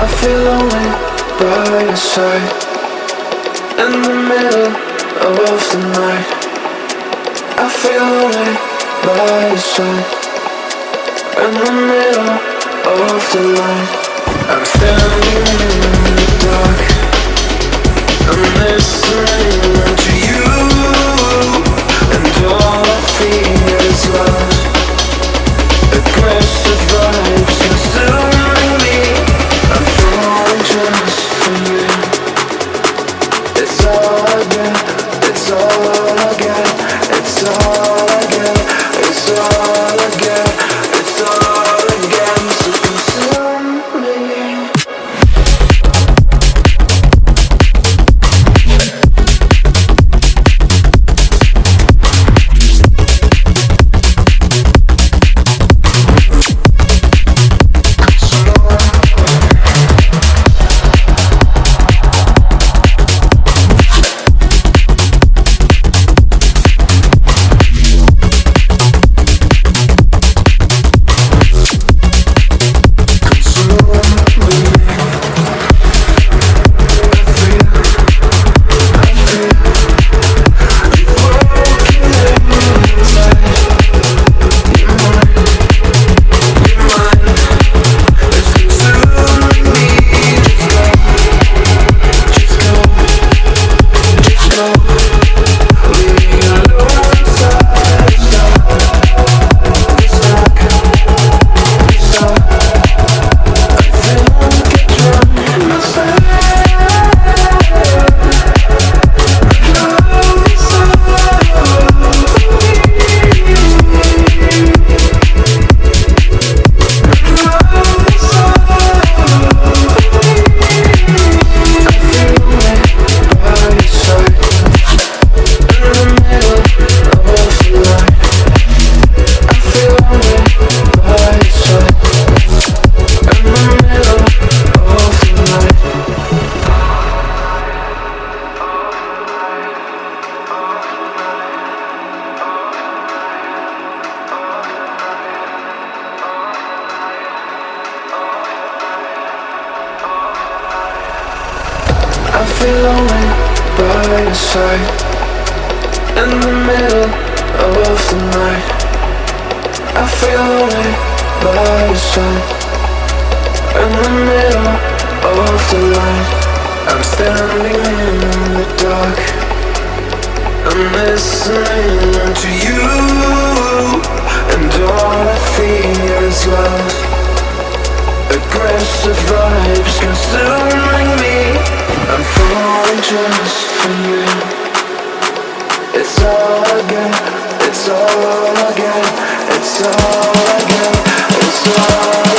I feel lonely by your side. In the middle of the night, I feel lonely by your side. In the middle of the night, I'm standing in the dark. I'm listening to you, and all I feel is love. Aggressive vibes consuming me. I'm falling just for you. It's all I get, it's all I get, it's all I get, it's all I get, it's all I get. So consume me. I feel lonely by your side. In the middle of the night, I feel lonely by your side. In the middle of the light, I'm standing in the dark. I'm listening to you, and all I feel is love. Aggressive vibes consuming me. I'm falling just for you. It's all I get, it's all I get, it's all I get, it's all I get.